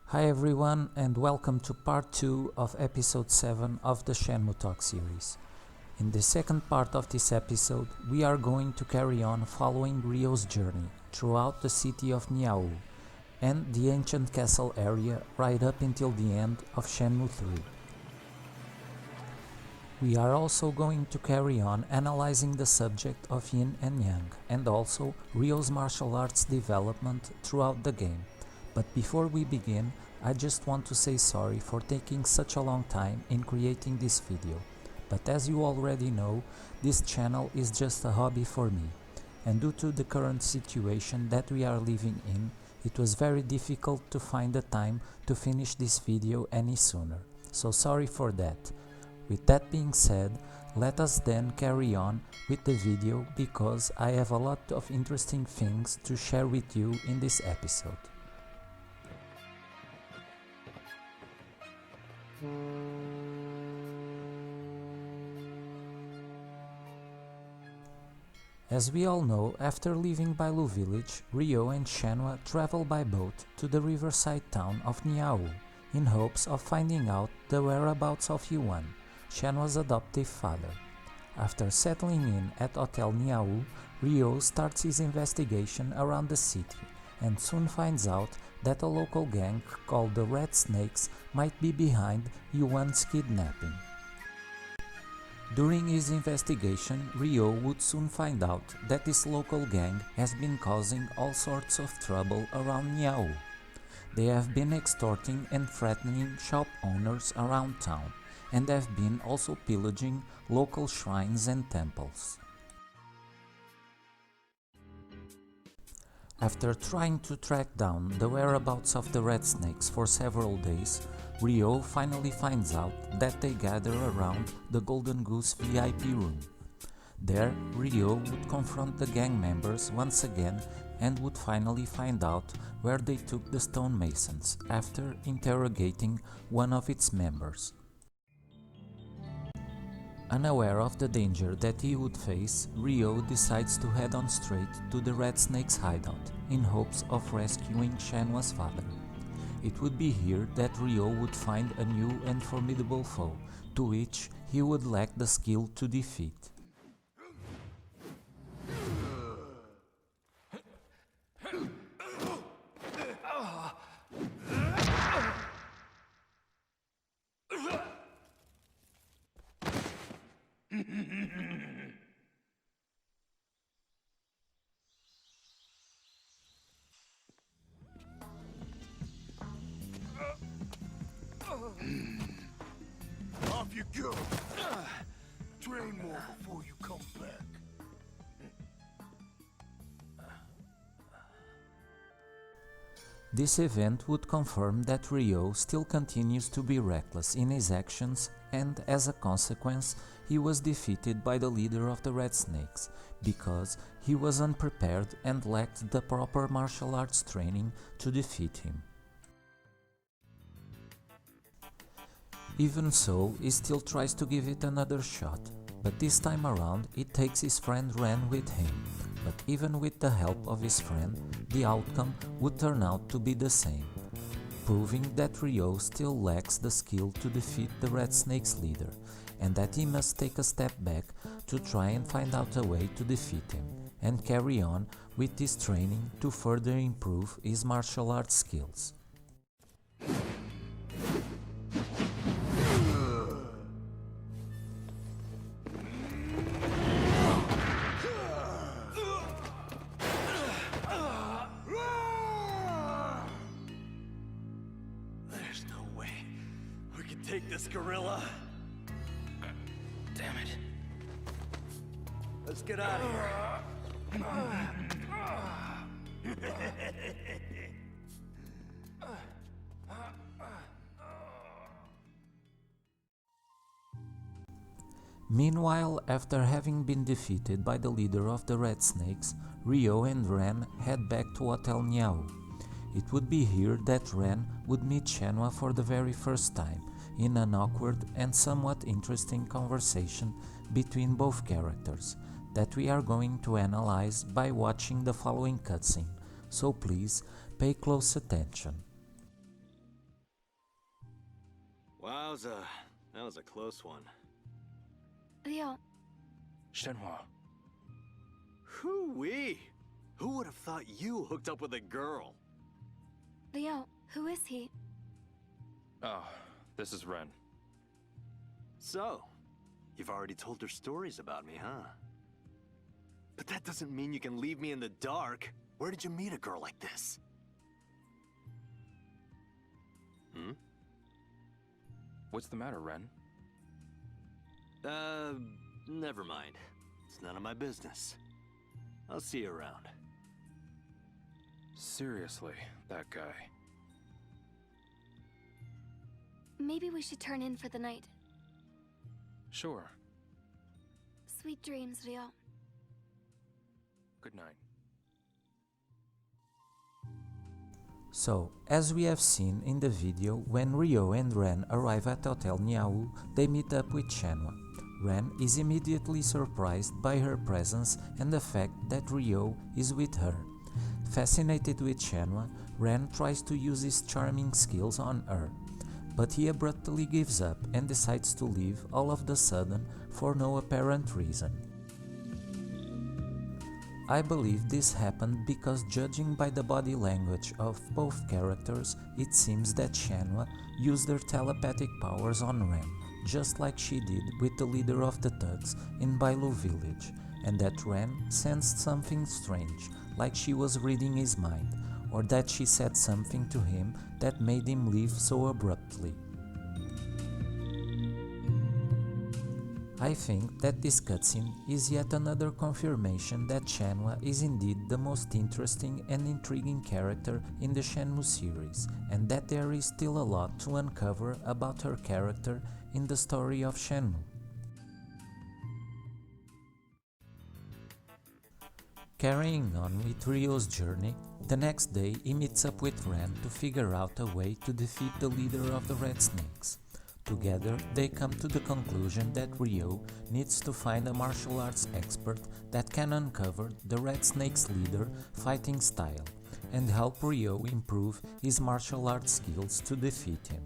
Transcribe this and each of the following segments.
Hi everyone and welcome to part 2 of episode 7 of the Shenmue Talk Series. In the second part of this episode, we are going to carry on following Ryo's journey throughout the city of Niaowu and the ancient castle area right up until the end of Shenmue 3. We are also going to carry on analyzing the subject of Yin and Yang and also Ryo's martial arts development throughout the game. But before we begin, I just want to say sorry for taking such a long time in creating this video. But as you already know, this channel is just a hobby for me. And due to the current situation that we are living in, it was very difficult to find the time to finish this video any sooner. So sorry for that. With that being said, let us then carry on with the video because I have a lot of interesting things to share with you in this episode. As we all know, after leaving Bailu village, Ryo and Shenmue travel by boat to the riverside town of Niaowu in hopes of finding out the whereabouts of Yuan, Shenmue's adoptive father. After settling in at Hotel Niaowu, Ryo starts his investigation around the city and soon finds out that a local gang called the Red Snakes might be behind Yuan's kidnapping. During his investigation, Ryo would soon find out that this local gang has been causing all sorts of trouble around Niaowu. They have been extorting and threatening shop owners around town and have been also pillaging local shrines and temples. After trying to track down the whereabouts of the Red Snakes for several days, Ryo finally finds out that they gather around the Golden Goose VIP room. There, Ryo would confront the gang members once again and would finally find out where they took the stonemasons after interrogating one of its members. Unaware of the danger that he would face, Ryo decides to head on straight to the Red Snake's hideout in hopes of rescuing Shenmue's father. It would be here that Ryo would find a new and formidable foe, to which he would lack the skill to defeat. Off you go. Train more before you come back. This event would confirm that Ryo still continues to be reckless in his actions and, as a consequence, he was defeated by the leader of the Red Snakes because he was unprepared and lacked the proper martial arts training to defeat him. Even so, he still tries to give it another shot, but this time around he takes his friend Ren with him. But even with the help of his friend, the outcome would turn out to be the same, proving that Ryo still lacks the skill to defeat the Red Snake's leader, and that he must take a step back to try and find out a way to defeat him, and carry on with his training to further improve his martial arts skills. Take this gorilla. Damn it. Let's get out of here. Meanwhile, after having been defeated by the leader of the Red Snakes, Ryo and Ren head back to Hotel Niaowu. It would be here that Ren would meet Shenmue for the very first time, in an awkward and somewhat interesting conversation between both characters that we are going to analyze by watching the following cutscene, so please pay close attention. Wowza, that was a close one. Leo, Shenhua. Hoo-wee! Who would have thought you hooked up with a girl? Leo, who is he? Oh, this is Ren. So, you've already told her stories about me, huh? But that doesn't mean you can leave me in the dark. Where did you meet a girl like this? What's the matter, Ren? Never mind. It's none of my business. I'll see you around. Seriously, that guy. Maybe we should turn in for the night. Sure. Sweet dreams, Leo. Good night. So, as we have seen in the video, when Ryo and Ren arrive at Hotel Niaowu, they meet up with Shenhua. Ren is immediately surprised by her presence and the fact that Ryo is with her. Fascinated with Shenhua, Ren tries to use his charming skills on her, but he abruptly gives up and decides to leave all of the sudden for no apparent reason. I believe this happened because, judging by the body language of both characters, it seems that Shenhua used her telepathic powers on Ren, just like she did with the leader of the thugs in Bailu village, and that Ren sensed something strange, like she was reading his mind, or that she said something to him that made him leave so abruptly. I think that this cutscene is yet another confirmation that Shenhua is indeed the most interesting and intriguing character in the Shenmue series, and that there is still a lot to uncover about her character in the story of Shenmue. Carrying on with Ryo's journey, the next day he meets up with Ren to figure out a way to defeat the leader of the Red Snakes. Together, they come to the conclusion that Ryo needs to find a martial arts expert that can uncover the Red Snake's leader fighting style and help Ryo improve his martial arts skills to defeat him.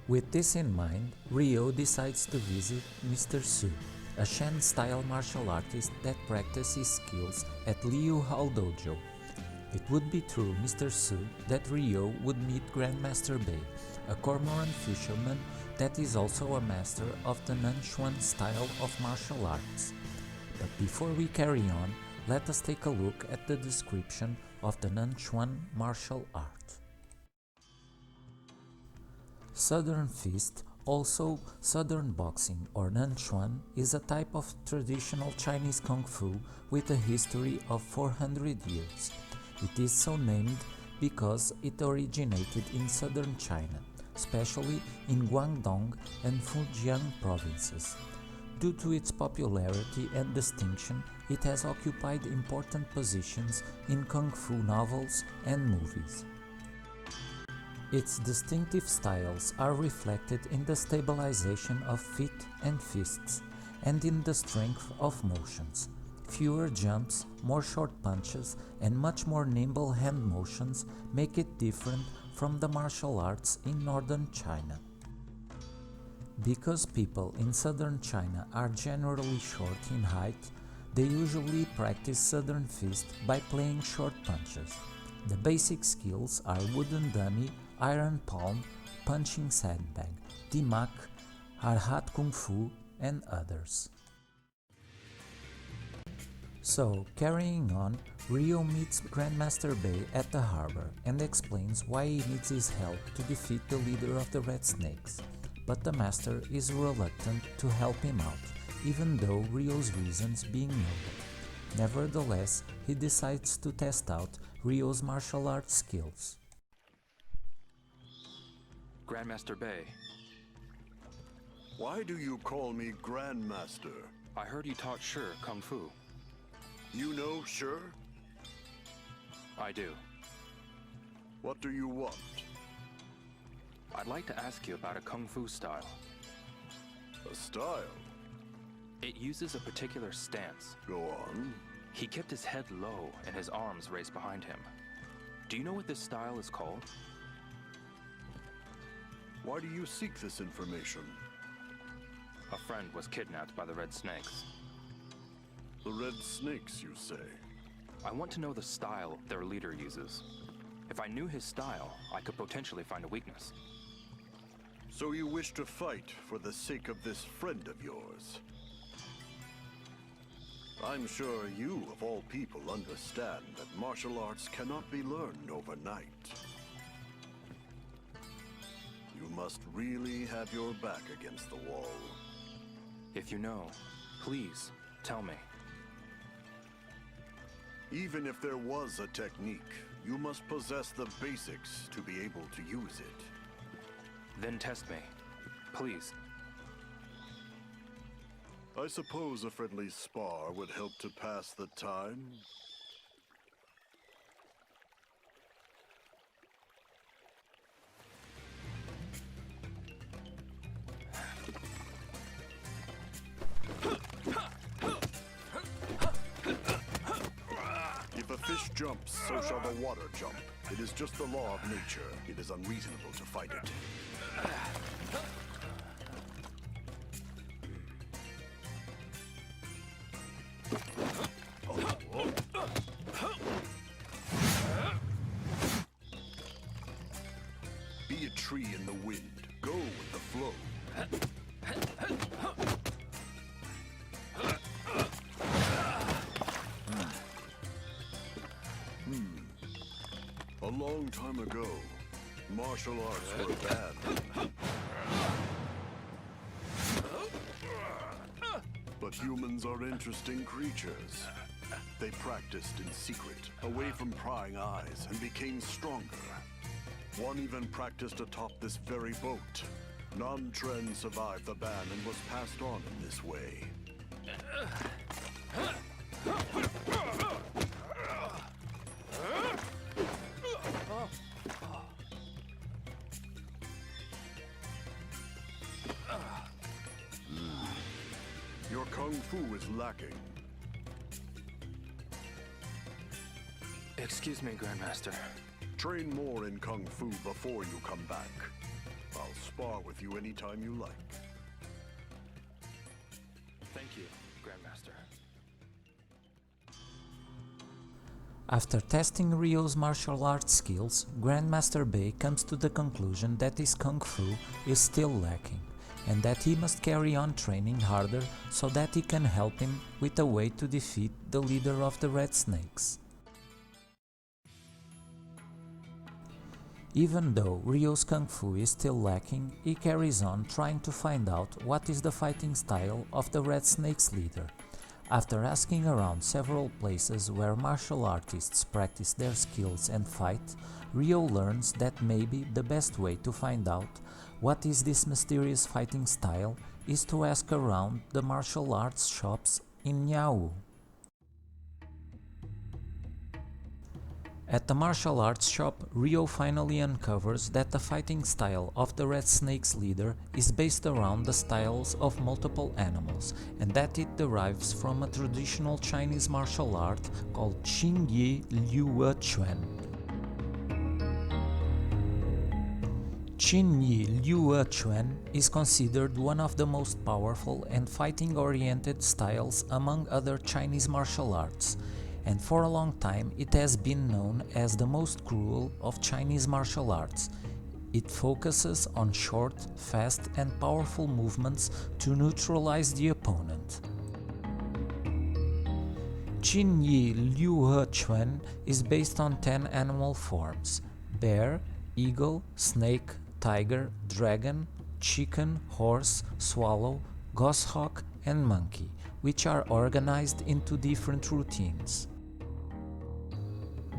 With this in mind, Ryo decides to visit Mr. Su, a Shen-style martial artist that practices skills at Liu Hao Dojo. It would be through Mr. Su that Ryo would meet Grandmaster Bei, a cormorant fisherman that is also a master of the Nanchuan style of martial arts. But before we carry on, let us take a look at the description of the Nanchuan martial art. Southern Fist, also Southern Boxing or Nanchuan, is a type of traditional Chinese Kung Fu with a history of 400 years. It is so named because it originated in southern China, especially in Guangdong and Fujian provinces. Due to its popularity and distinction, it has occupied important positions in Kung Fu novels and movies. Its distinctive styles are reflected in the stabilization of feet and fists, and in the strength of motions. Fewer jumps, more short punches, and much more nimble hand motions make it different from the martial arts in northern China. Because people in southern China are generally short in height, they usually practice Southern Fist by playing short punches. The basic skills are wooden dummy, iron palm, punching sandbag, dimak, Arhat Kung Fu, and others. So, carrying on, Ryo meets Grandmaster Bei at the harbor and explains why he needs his help to defeat the leader of the Red Snakes. But the master is reluctant to help him out, even though Ryo's reasons being noble. Nevertheless, he decides to test out Ryo's martial arts skills. Grandmaster Bei, Why do you call me Grandmaster? I heard you taught Shi Kung Fu. You know Sure? I do. What do you want? I'd like to ask you about a Kung Fu style. A style? It uses a particular stance. Go on. He kept his head low and his arms raised behind him. Do you know what this style is called? Why do you seek this information? A friend was kidnapped by the Red Snakes. The Red Snakes, you say? I want to know the style their leader uses. If I knew his style, I could potentially find a weakness. So you wish to fight for the sake of this friend of yours? I'm sure you, of all people, understand that martial arts cannot be learned overnight. You must really have your back against the wall. If you know, please tell me. Even if there was a technique, you must possess the basics to be able to use it. Then test me, please. I suppose a friendly spar would help to pass the time. If a fish jumps, so shall the water jump. It is just the law of nature. It is unreasonable to fight it. Be a tree in the wind. Go with the flow. A long time ago, martial arts were bad. But humans are interesting creatures. They practiced in secret, away from prying eyes, and became stronger. One even practiced atop this very boat. Non-Tren survived the ban and was passed on in this way. Your kung fu is lacking. Excuse me, Grandmaster. Train more in kung fu before you come back. I'll spar with you anytime you like. Thank you, Grandmaster. After testing Ryo's martial arts skills, Grandmaster Bei comes to the conclusion that his kung fu is still lacking, and that he must carry on training harder so that he can help him with a way to defeat the leader of the Red Snakes. Even though Ryo's kung fu is still lacking, he carries on trying to find out what is the fighting style of the Red Snake's leader. After asking around several places where martial artists practice their skills and fight, Ryo learns that maybe the best way to find out what is this mysterious fighting style is to ask around the martial arts shops in Niaowu. At the martial arts shop, Ryo finally uncovers that the fighting style of the Red Snake's leader is based around the styles of multiple animals, and that it derives from a traditional Chinese martial art called Qingyi Liu Chuan. Qingyi Liu Chuan is considered one of the most powerful and fighting-oriented styles among other Chinese martial arts, and for a long time it has been known as the most cruel of Chinese martial arts. It focuses on short, fast and powerful movements to neutralize the opponent. Qingyi Liu Chuan is based on 10 animal forms: bear, eagle, snake, tiger, dragon, chicken, horse, swallow, goshawk and monkey, which are organized into different routines.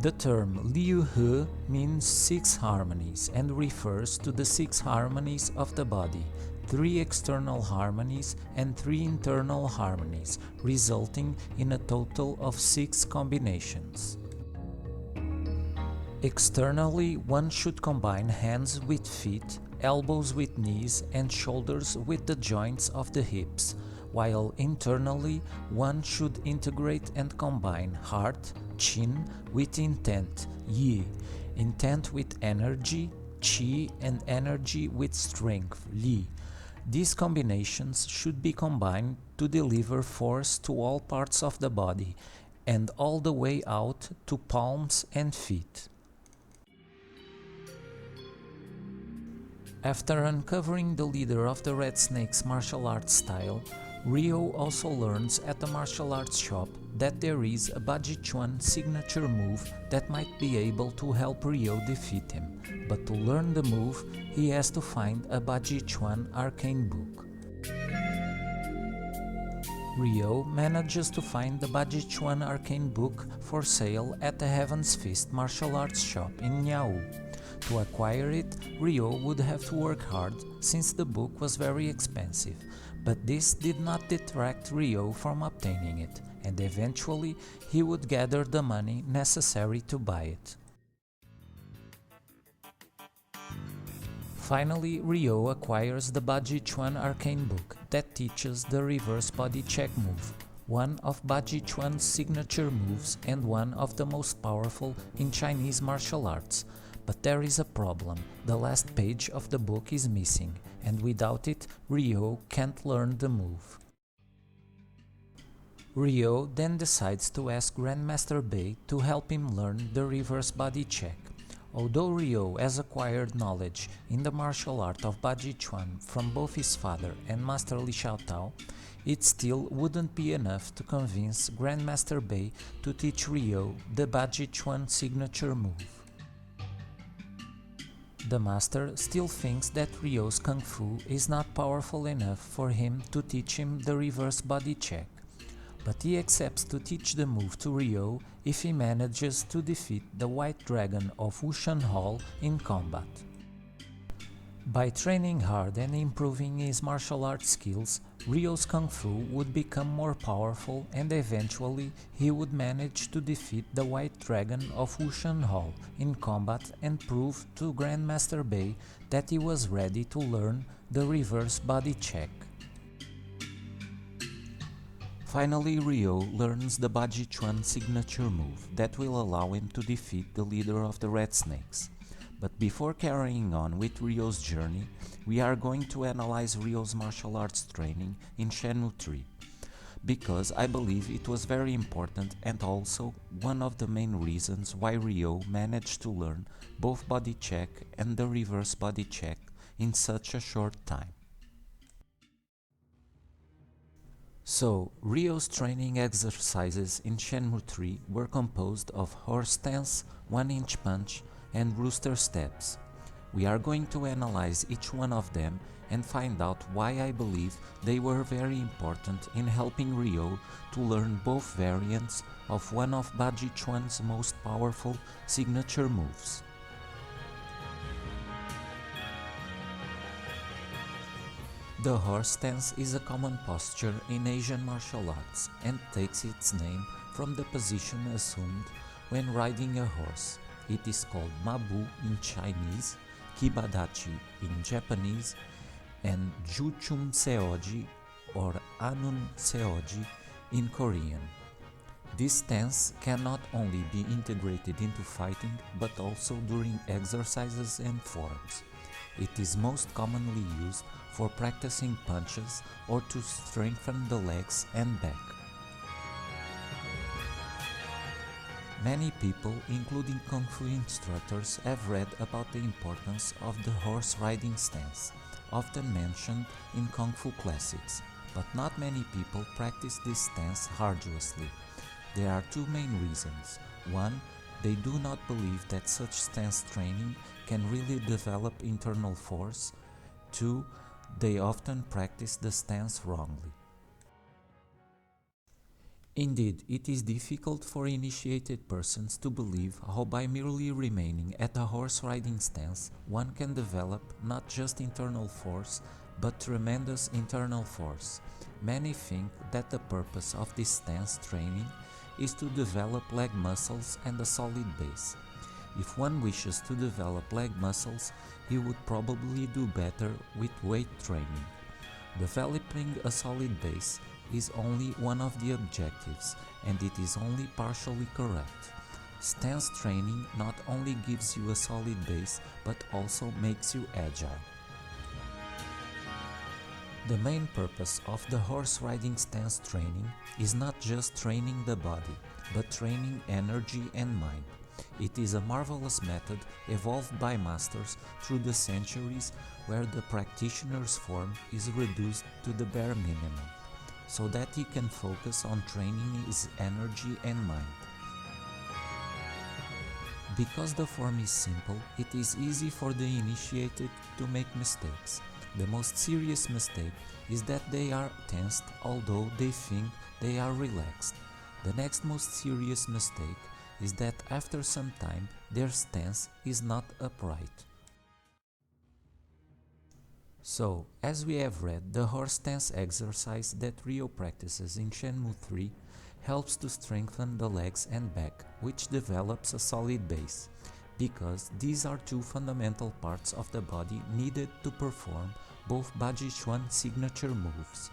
The term Liu He means 6 harmonies and refers to the 6 harmonies of the body, 3 external harmonies and 3 internal harmonies, resulting in a total of 6 combinations. Externally, one should combine hands with feet, elbows with knees and shoulders with the joints of the hips, while internally one should integrate and combine heart, chin with intent, yi, intent with energy, qi, and energy with strength, li. These combinations should be combined to deliver force to all parts of the body and all the way out to palms and feet. After uncovering the leader of the Red Snake's martial arts style, Ryo also learns at the martial arts shop that there is a Bajichuan signature move that might be able to help Ryo defeat him, but to learn the move, he has to find a Bajichuan arcane book. Ryo manages to find the Bajichuan arcane book for sale at the Heaven's Fist martial arts shop in Niaowu. To acquire it, Ryo would have to work hard since the book was very expensive, but this did not detract Ryo from obtaining it, and eventually he would gather the money necessary to buy it. Finally, Ryo acquires the Bajichuan arcane book that teaches the reverse body check move, one of Bajichuan's signature moves and one of the most powerful in Chinese martial arts. But there is a problem. The last page of the book is missing, and without it, Ryo can't learn the move. Ryo then decides to ask Grandmaster Bei to help him learn the reverse body check. Although Ryo has acquired knowledge in the martial art of Bajichuan from both his father and Master Li Xiaotao, it still wouldn't be enough to convince Grandmaster Bei to teach Ryo the Bajichuan signature move. The master still thinks that Ryo's Kung Fu is not powerful enough for him to teach him the reverse body check, but he accepts to teach the move to Ryo if he manages to defeat the White Dragon of Wushan Hall in combat. By training hard and improving his martial arts skills, Ryo's Kung Fu would become more powerful and eventually he would manage to defeat the White Dragon of Wushan Hall in combat and prove to Grandmaster Bei that he was ready to learn the reverse body check. Finally, Ryo learns the Bajichuan signature move that will allow him to defeat the leader of the Red Snakes. But before carrying on with Ryo's journey, we are going to analyze Ryo's martial arts training in Shenmue 3, because I believe it was very important and also one of the main reasons why Ryo managed to learn both body check and the reverse body check in such a short time. So, Ryo's training exercises in Shenmue 3 were composed of horse stance, 1-inch punch, and rooster steps. We are going to analyze each one of them and find out why I believe they were very important in helping Ryo to learn both variants of one of Bajichuan's most powerful signature moves. The horse stance is a common posture in Asian martial arts and takes its name from the position assumed when riding a horse. It is called Mabu in Chinese, Kibadachi in Japanese, and Juchum Seoji or Anun Seoji in Korean. This stance can not only be integrated into fighting but also during exercises and forms. It is most commonly used for practicing punches or to strengthen the legs and back. Many people, including Kung Fu instructors, have read about the importance of the horse riding stance, often mentioned in Kung Fu classics, but not many people practice this stance arduously. There are two main reasons. One, they do not believe that such stance training can really develop internal force. Two, they often practice the stance wrongly. Indeed, it is difficult for initiated persons to believe how by merely remaining at a horse riding stance, one can develop not just internal force, but tremendous internal force. Many think that the purpose of this stance training is to develop leg muscles and a solid base. If one wishes to develop leg muscles, he would probably do better with weight training. Developing a solid base is only one of the objectives, and it is only partially correct. Stance training not only gives you a solid base, but also makes you agile. The main purpose of the horse riding stance training is not just training the body, but training energy and mind. It is a marvelous method evolved by masters through the centuries, where the practitioner's form is reduced to the bare minimum, so that he can focus on training his energy and mind. Because the form is simple, it is easy for the initiated to make mistakes. The most serious mistake is that they are tensed although they think they are relaxed. The next most serious mistake is that after some time their stance is not upright. So, as we have read, the horse stance exercise that Ryo practices in Shenmue 3 helps to strengthen the legs and back, which develops a solid base, because these are two fundamental parts of the body needed to perform both Bajichuan signature moves.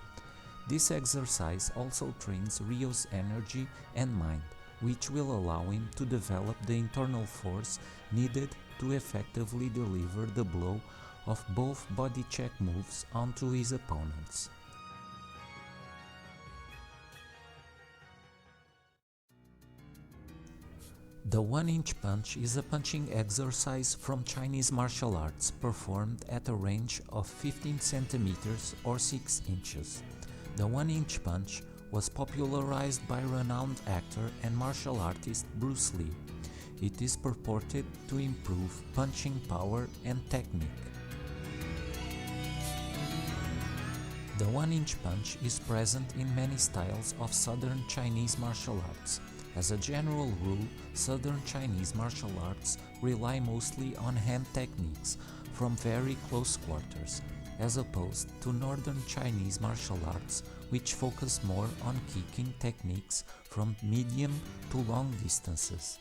This exercise also trains Ryo's energy and mind, which will allow him to develop the internal force needed to effectively deliver the blow of both body check moves onto his opponents. The 1-inch punch is a punching exercise from Chinese martial arts performed at a range of 15 centimeters or 6 inches. The 1-inch punch was popularized by renowned actor and martial artist Bruce Lee. It is purported to improve punching power and technique. The 1-inch punch is present in many styles of Southern Chinese martial arts. As a general rule, Southern Chinese martial arts rely mostly on hand techniques from very close quarters, as opposed to Northern Chinese martial arts, which focus more on kicking techniques from medium to long distances.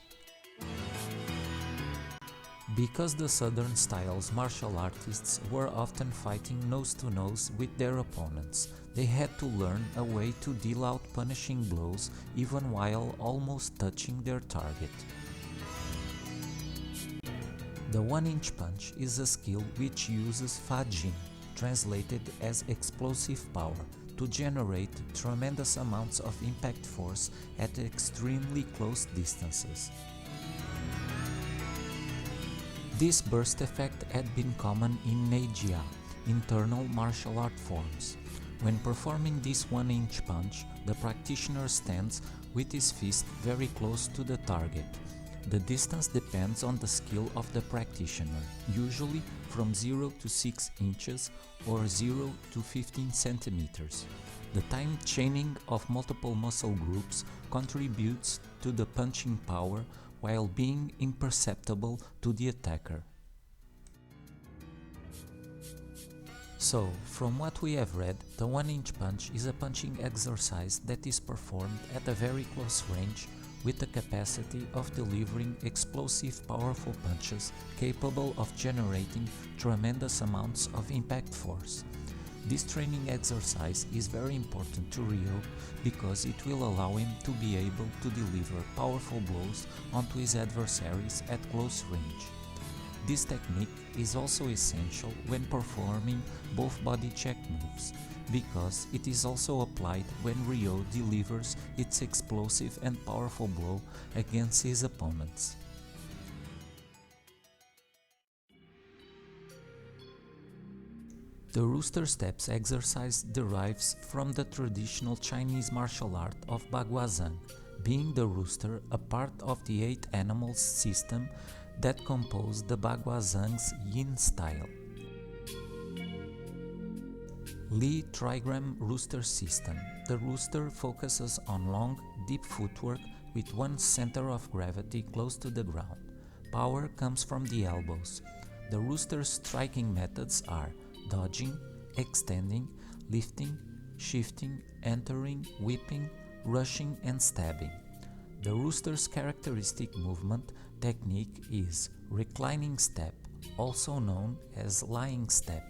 Because the Southern style's martial artists were often fighting nose-to-nose with their opponents, they had to learn a way to deal out punishing blows even while almost touching their target. The 1-inch punch is a skill which uses Fa Jin, translated as explosive power, to generate tremendous amounts of impact force at extremely close distances. This burst effect had been common in Neijia, internal martial art forms. When performing this 1-inch punch, the practitioner stands with his fist very close to the target. The distance depends on the skill of the practitioner, usually from 0 to 6 inches or 0 to 15 centimeters. The timed chaining of multiple muscle groups contributes to the punching power while being imperceptible to the attacker. So, from what we have read, the 1-inch punch is a punching exercise that is performed at a very close range with the capacity of delivering explosive, powerful punches capable of generating tremendous amounts of impact force. This training exercise is very important to Ryo because it will allow him to be able to deliver powerful blows onto his adversaries at close range. This technique is also essential when performing both body check moves, because it is also applied when Ryo delivers its explosive and powerful blow against his opponents. The rooster steps exercise derives from the traditional Chinese martial art of Baguazhang, being the rooster a part of the 8 animals system that compose the Baguazhang's Yin style. Li Trigram Rooster System. The rooster focuses on long, deep footwork with one center of gravity close to the ground. Power comes from the elbows. The rooster's striking methods are dodging, extending, lifting, shifting, entering, whipping, rushing, and stabbing. The rooster's characteristic movement technique is reclining step, also known as lying step.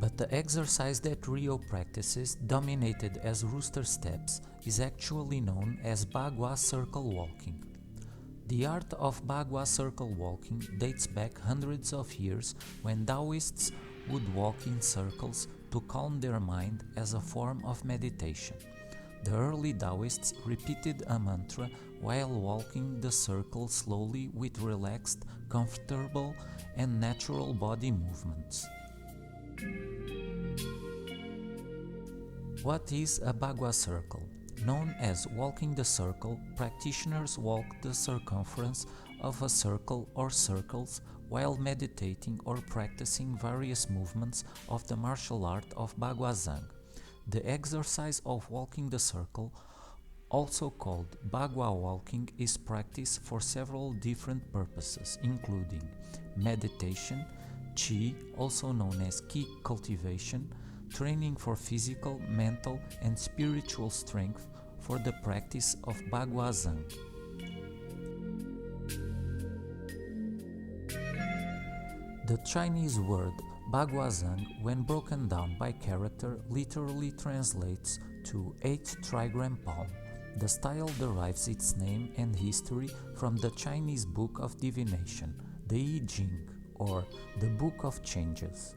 But the exercise that Ryo practices, dominated as rooster steps, is actually known as Bagua circle walking. The art of Bagua circle walking dates back hundreds of years when Taoists would walk in circles to calm their mind as a form of meditation. The early Taoists repeated a mantra while walking the circle slowly with relaxed, comfortable, and natural body movements. What is a Bagua circle? Known as walking the circle, practitioners walk the circumference of a circle or circles while meditating or practicing various movements of the martial art of Bagua Zhang. The exercise of walking the circle, also called Bagua walking, is practiced for several different purposes, including meditation, Qi, also known as Qi cultivation, training for physical, mental, and spiritual strength for the practice of Bagua Zhang. The Chinese word Bagua Zhang, when broken down by character, literally translates to 8 trigram palm. The style derives its name and history from the Chinese Book of Divination, the I Ching, or the Book of Changes.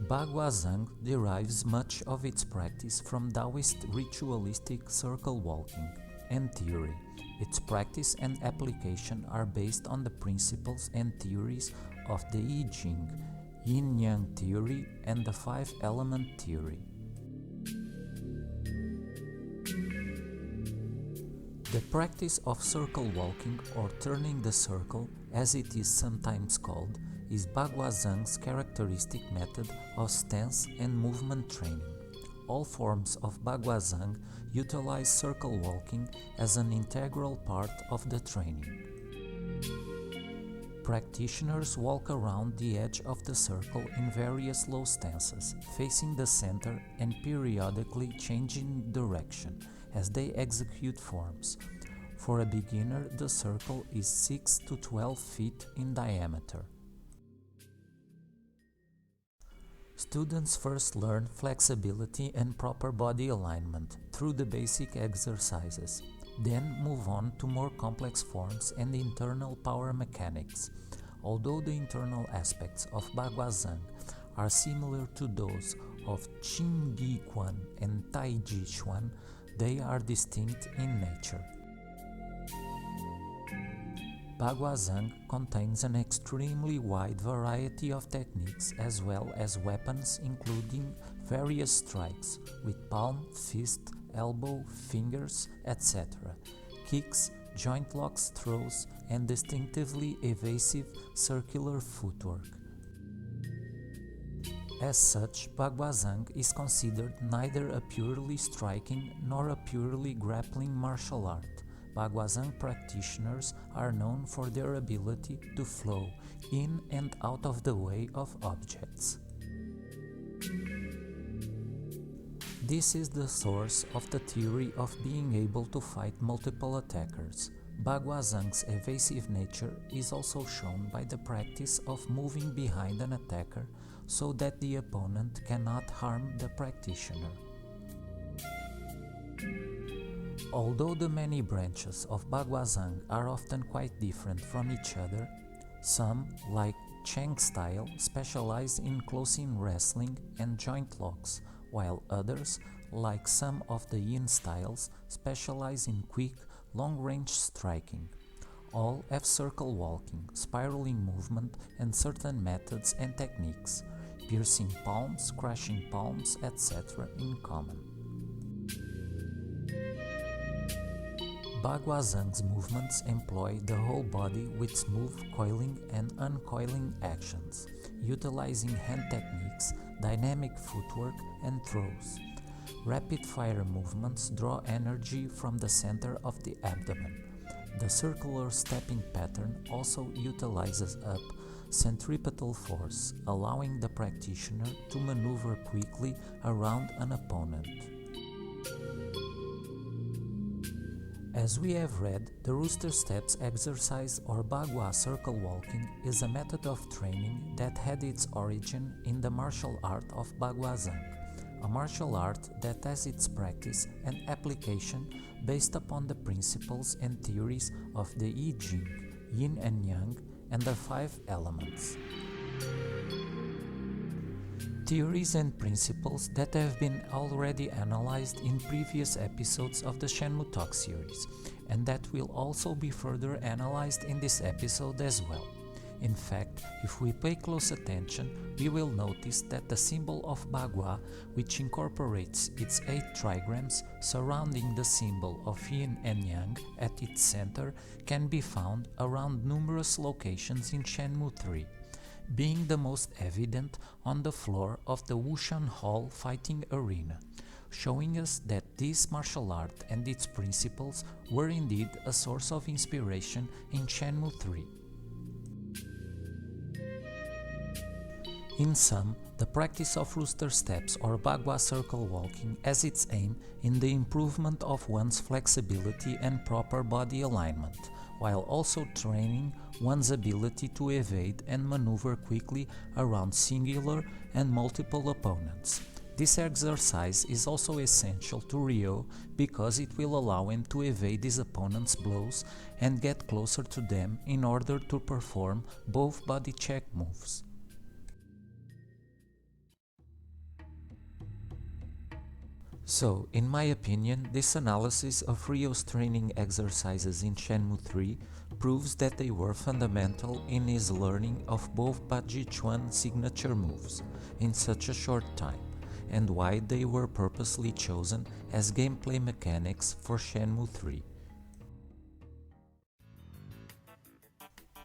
Bagua Zhang derives much of its practice from Taoist ritualistic circle walking and theory. Its practice and application are based on the principles and theories of the I Ching, Yin and Yang theory, and the 5-element theory. The practice of circle walking, or turning the circle, as it is sometimes called, is Bagua Zhang's characteristic method of stance and movement training. All forms of Bagua Zhang utilize circle walking as an integral part of the training. Practitioners walk around the edge of the circle in various low stances, facing the center and periodically changing direction as they execute forms. For a beginner, the circle is 6 to 12 feet in diameter. Students first learn flexibility and proper body alignment through the basic exercises, then move on to more complex forms and internal power mechanics. Although the internal aspects of Bagua Zhang are similar to those of Qing Di Quan and Tai Chi Chuan, they are distinct in nature. Bagua Zhang contains an extremely wide variety of techniques as well as weapons, including various strikes with palm, fist, elbow, fingers, etc., kicks, joint locks, throws, and distinctively evasive circular footwork. As such, Bagua Zhang is considered neither a purely striking nor a purely grappling martial art. Bagua Zhang practitioners are known for their ability to flow in and out of the way of objects. This is the source of the theory of being able to fight multiple attackers. Bagua Zhang's evasive nature is also shown by the practice of moving behind an attacker so that the opponent cannot harm the practitioner. Although the many branches of Bagua Zhang are often quite different from each other, some, like Cheng style, specialize in close-in wrestling and joint locks, while others, like some of the Yin styles, specialize in quick, long-range striking. All have circle walking, spiraling movement, and certain methods and techniques, piercing palms, crushing palms, etc. in common. Bagua Zhang's movements employ the whole body with smooth coiling and uncoiling actions, utilizing hand techniques, dynamic footwork, and throws. Rapid-fire movements draw energy from the center of the abdomen. The circular stepping pattern also utilizes up centripetal force, allowing the practitioner to maneuver quickly around an opponent. As we have read, the Rooster Steps exercise or Bagua circle walking is a method of training that had its origin in the martial art of Baguazhang, a martial art that has its practice and application based upon the principles and theories of the I Ching, Yin and Yang, and the 5 elements. Theories and principles that have been already analyzed in previous episodes of the Shenmue Talk Series, and that will also be further analyzed in this episode as well. In fact, if we pay close attention, we will notice that the symbol of Bagua, which incorporates its 8 trigrams surrounding the symbol of Yin and Yang at its center, can be found around numerous locations in Shenmue 3. Being the most evident on the floor of the Wushan Hall fighting arena, showing us that this martial art and its principles were indeed a source of inspiration in Shenmue 3. In sum, the practice of Rooster Steps or Bagua circle walking has its aim in the improvement of one's flexibility and proper body alignment, while also training one's ability to evade and maneuver quickly around singular and multiple opponents. This exercise is also essential to Ryo because it will allow him to evade his opponent's blows and get closer to them in order to perform both body check moves. So, in my opinion, this analysis of Ryo's training exercises in Shenmue 3 proves that they were fundamental in his learning of both Bajichuan signature moves in such a short time, and why they were purposely chosen as gameplay mechanics for Shenmue 3.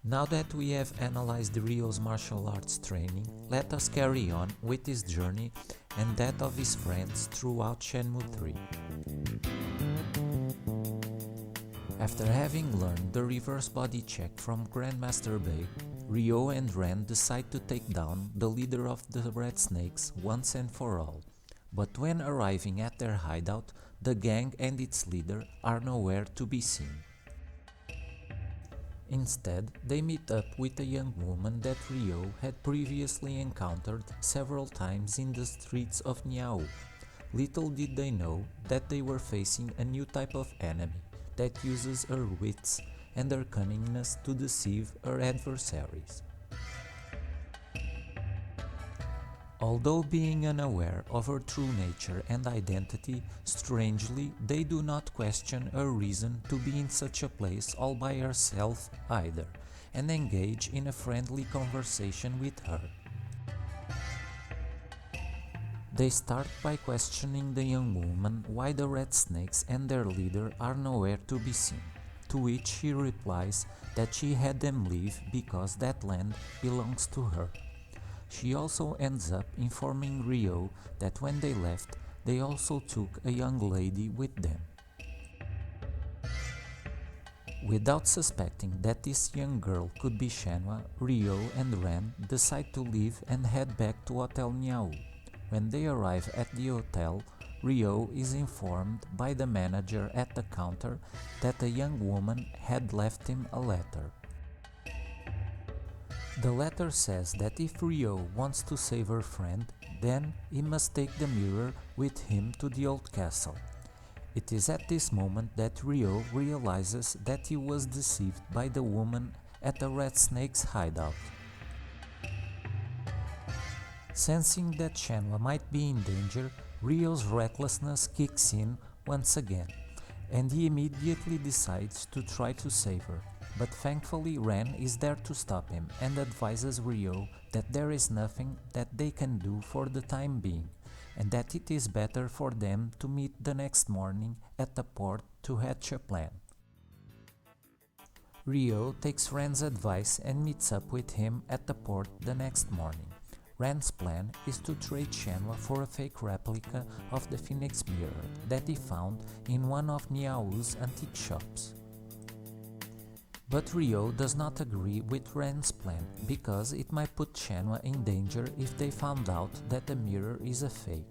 Now that we have analyzed Ryo's martial arts training, let us carry on with his journey and that of his friends throughout Shenmue 3. After having learned the reverse body check from Grandmaster Bei, Ryo and Ren decide to take down the leader of the Red Snakes once and for all. But when arriving at their hideout, the gang and its leader are nowhere to be seen. Instead, they meet up with a young woman that Ryo had previously encountered several times in the streets of Niaowu. Little did they know that they were facing a new type of enemy that uses her wits and her cunningness to deceive her adversaries. Although being unaware of her true nature and identity, strangely, they do not question her reason to be in such a place all by herself either, and engage in a friendly conversation with her. They start by questioning the young woman why the Red Snakes and their leader are nowhere to be seen, to which she replies that she had them leave because that land belongs to her. She also ends up informing Ryo that when they left, they also took a young lady with them. Without suspecting that this young girl could be Shenmue, Ryo and Ren decide to leave and head back to Hotel Niaowu. When they arrive at the hotel, Ryo is informed by the manager at the counter that a young woman had left him a letter. The letter says that if Ryo wants to save her friend, then he must take the mirror with him to the old castle. It is at this moment that Ryo realizes that he was deceived by the woman at the Red Snake's hideout. Sensing that Shenmue might be in danger, Ryo's recklessness kicks in once again, and he immediately decides to try to save her. But thankfully Ren is there to stop him and advises Ryo that there is nothing that they can do for the time being, and that it is better for them to meet the next morning at the port to hatch a plan. Ryo takes Ren's advice and meets up with him at the port the next morning. Ren's plan is to trade Shenmue for a fake replica of the Phoenix Mirror that he found in one of Niaowu's antique shops. But Ryo does not agree with Ren's plan because it might put Shenmue in danger if they found out that the mirror is a fake.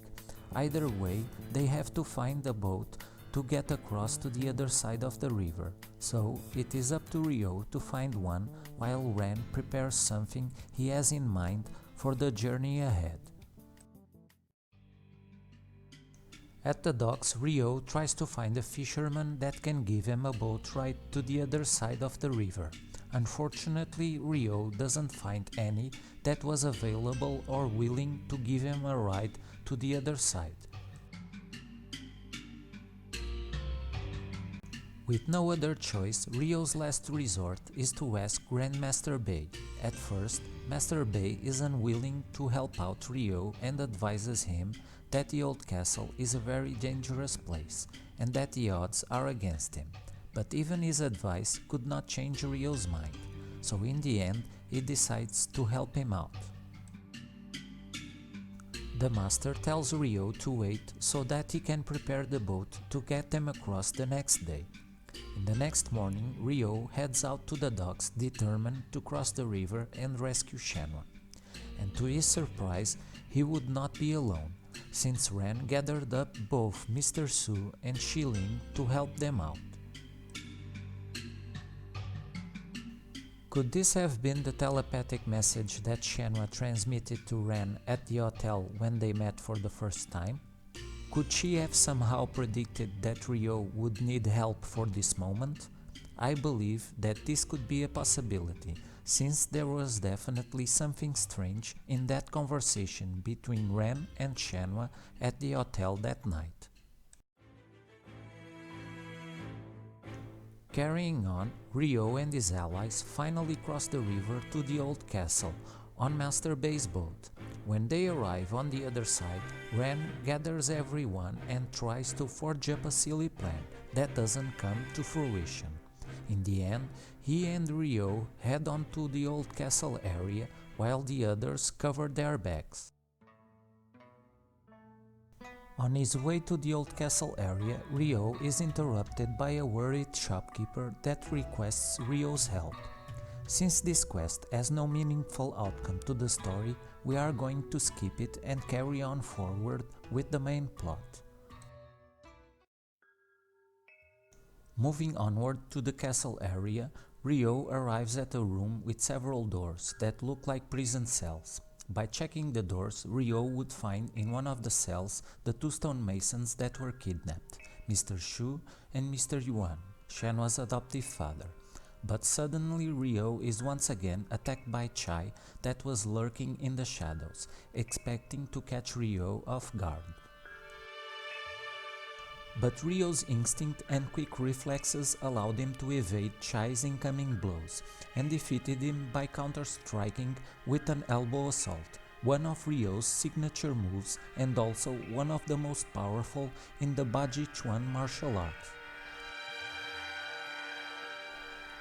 Either way, they have to find a boat to get across to the other side of the river, so it is up to Ryo to find one while Ren prepares something he has in mind for the journey ahead. At the docks, Ryo tries to find a fisherman that can give him a boat ride to the other side of the river. Unfortunately, Ryo doesn't find any that was available or willing to give him a ride to the other side. With no other choice, Ryo's last resort is to ask Grandmaster Bei. At first, Master Bei is unwilling to help out Ryo and advises him that the old castle is a very dangerous place and that the odds are against him. But even his advice could not change Ryo's mind, so in the end he decides to help him out. The master tells Ryo to wait so that he can prepare the boat to get them across the next day. In the next morning, Ryo heads out to the docks determined to cross the river and rescue Shenmue. And to his surprise, he would not be alone, since Ren gathered up both Mr. Su and Shilin to help them out. Could this have been the telepathic message that Shenmue transmitted to Ren at the hotel when they met for the first time? Could she have somehow predicted that Ryo would need help for this moment? I believe that this could be a possibility, since there was definitely something strange in that conversation between Ren and Shenmue at the hotel that night. Carrying on, Ryo and his allies finally cross the river to the old castle on Master Bei's boat. When they arrive on the other side, Ren gathers everyone and tries to forge up a silly plan that doesn't come to fruition. In the end, he and Ryo head on to the old castle area while the others cover their backs. On his way to the old castle area, Ryo is interrupted by a worried shopkeeper that requests Ryo's help. Since this quest has no meaningful outcome to the story, we are going to skip it and carry on forward with the main plot. Moving onward to the castle area, Ryo arrives at a room with several doors that look like prison cells. By checking the doors, Ryo would find in one of the cells the two stonemasons that were kidnapped, Mr. Shu and Mr. Yuan, Shenhua's adoptive father. But suddenly Ryo is once again attacked by Chai that was lurking in the shadows, expecting to catch Ryo off guard. But Ryo's instinct and quick reflexes allowed him to evade Chai's incoming blows and defeated him by counter-striking with an elbow assault, one of Ryo's signature moves and also one of the most powerful in the Bajichuan martial art.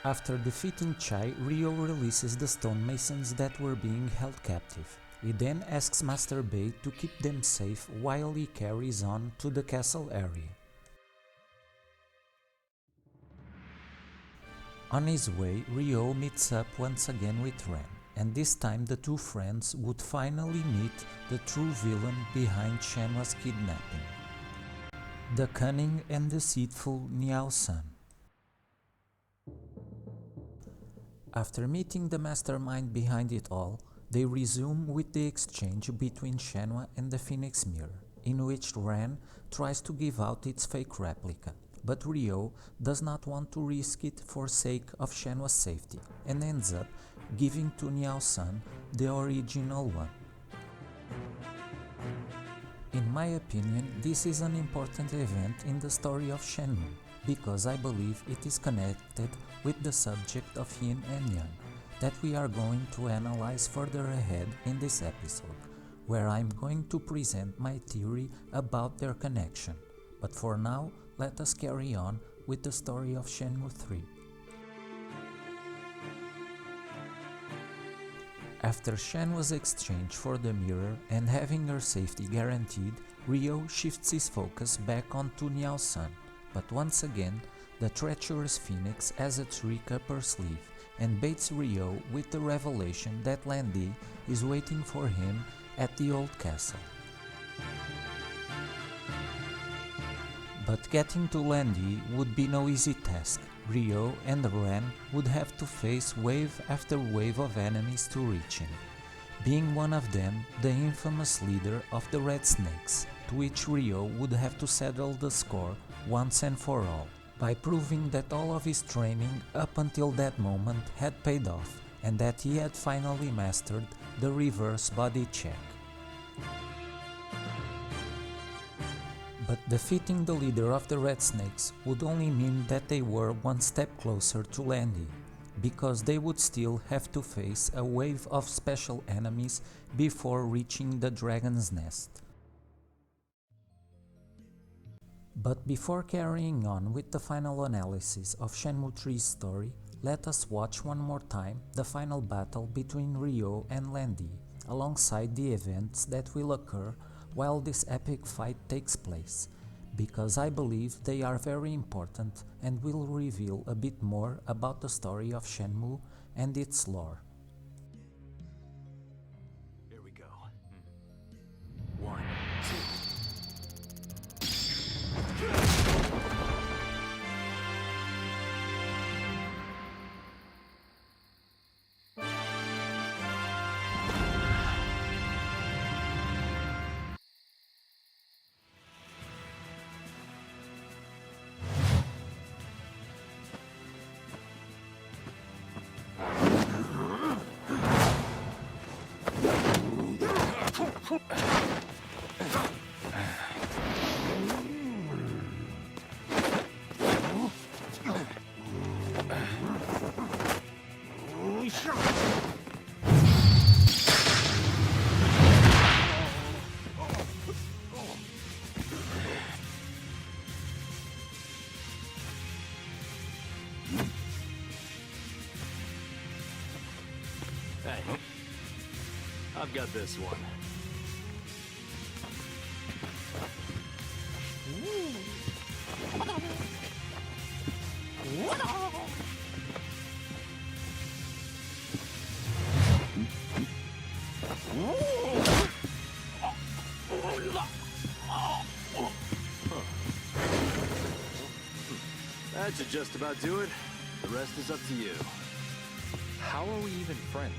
After defeating Chai, Ryo releases the stonemasons that were being held captive. He then asks Master Bei to keep them safe while he carries on to the castle area. On his way, Ryo meets up once again with Ren, and this time the two friends would finally meet the true villain behind Shenhua's kidnapping, the cunning and deceitful Niaowu. After meeting the mastermind behind it all, they resume with the exchange between Shenhue and the Phoenix Mirror, in which Ren tries to give out its fake replica, but Ryo does not want to risk it for sake of Shenhue's safety, and ends up giving to Niaowu the original one. In my opinion, this is an important event in the story of Shenmue, because I believe it is connected with the subject of Yin and Yang, that we are going to analyze further ahead in this episode, where I'm going to present my theory about their connection. But for now, let us carry on with the story of Shenmue 3. After Shenhue's exchange for the mirror and having her safety guaranteed, Ryo shifts his focus back onto Niaowu, but once again, the treacherous Phoenix has a trick up her sleeve and baits Ryo with the revelation that Lan Di is waiting for him at the old castle. But getting to Landy would be no easy task. Ryo and Ren would have to face wave after wave of enemies to reach him, being one of them the infamous leader of the Red Snakes, to which Ryo would have to settle the score once and for all, by proving that all of his training up until that moment had paid off and that he had finally mastered the reverse body check. But defeating the leader of the Red Snakes would only mean that they were one step closer to Landy, because they would still have to face a wave of special enemies before reaching the Dragon's Nest. But before carrying on with the final analysis of Shenmue 3's story, let us watch one more time the final battle between Ryo and Landy, alongside the events that will occur while this epic fight takes place, because I believe they are very important and will reveal a bit more about the story of Shenmue and its lore. Here we go. 1, 2. Hey, I've got this one. That should just about do it. The rest is up to you. How are we even friends?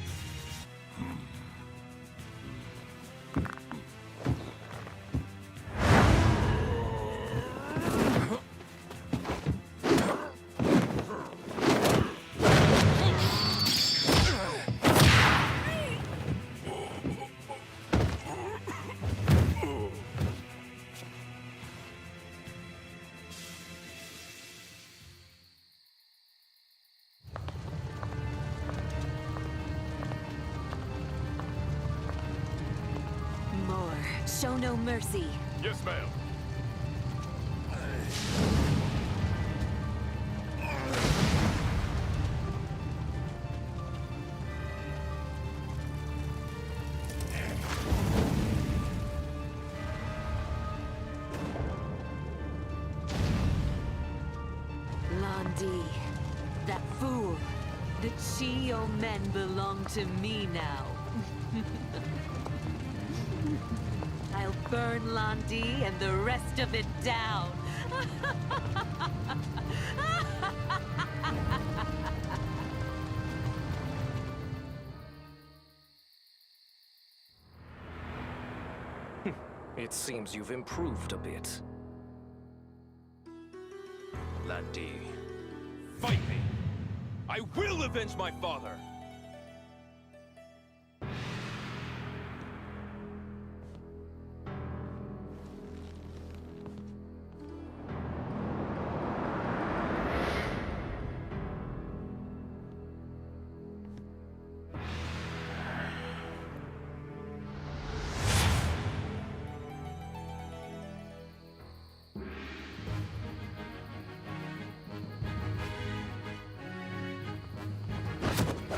Show no mercy. Yes, ma'am. Landy, that fool. The Chio men belong to me now. I'll burn Landy and the rest of it down. It seems you've improved a bit. Landy. Fight me! I will avenge my father!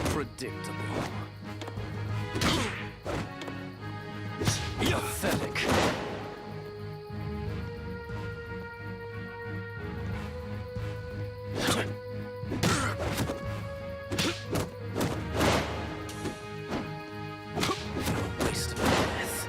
Predictable. Pathetic. Waste of breath.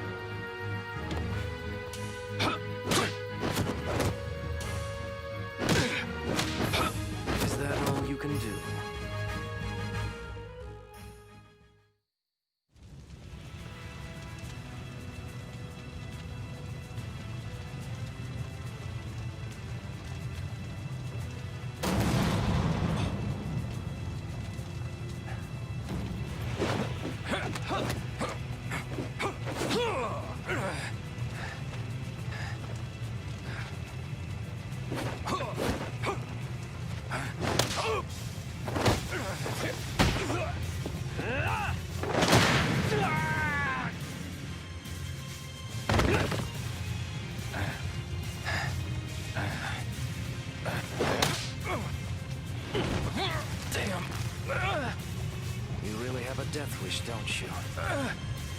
death wish, don't you?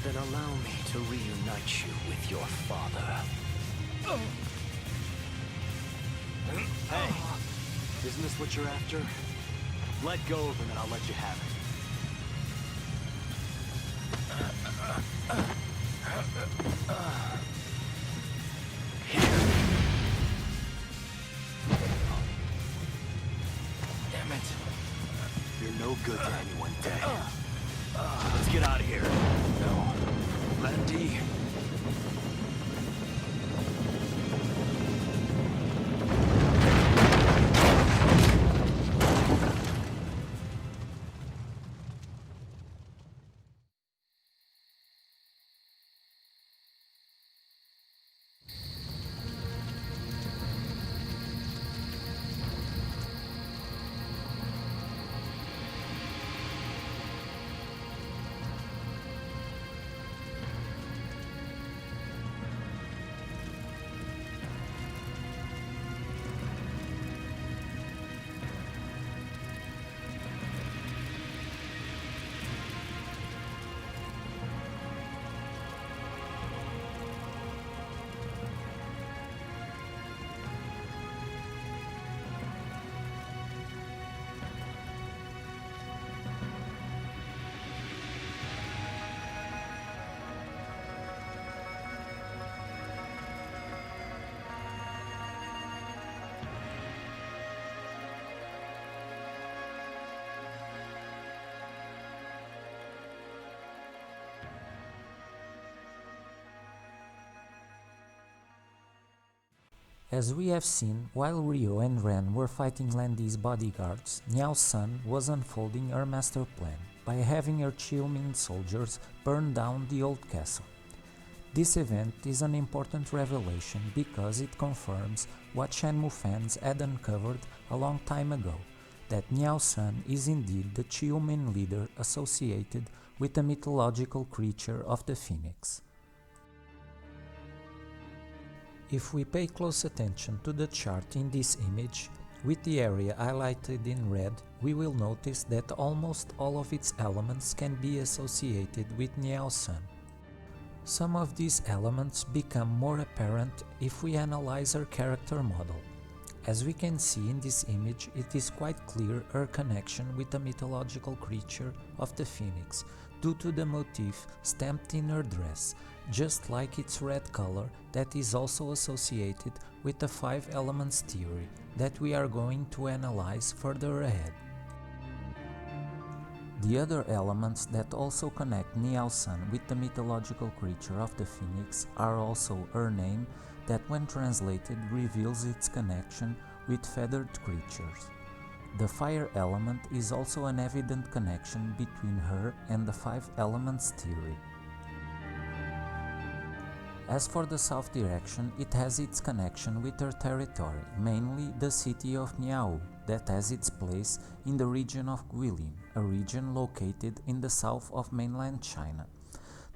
Then allow me to reunite you with your father. Hey, isn't this what you're after? Let go of him and I'll let you have it. Damn it. You're no good to anyone dead. Let's get out of here. No. Landy. As we have seen, while Ryo and Ren were fighting Landy's bodyguards, Niao's son was unfolding her master plan by having her Chiumin soldiers burn down the old castle. This event is an important revelation because it confirms what Shenmue fans had uncovered a long time ago, that Niao's son is indeed the Chiumin leader associated with the mythological creature of the Phoenix. If we pay close attention to the chart in this image, with the area highlighted in red, we will notice that almost all of its elements can be associated with Niao's son. Some of these elements become more apparent if we analyze her character model. As we can see in this image, it is quite clear her connection with the mythological creature of the Phoenix, due to the motif stamped in her dress, just like its red color that is also associated with the 5 elements theory that we are going to analyze further ahead. The other elements that also connect Niao's son with the mythological creature of the Phoenix are also her name that when translated reveals its connection with feathered creatures. The fire element is also an evident connection between her and the 5 elements theory. As for the south direction, it has its connection with her territory, mainly the city of Niaowu, that has its place in the region of Guilin, a region located in the south of mainland China.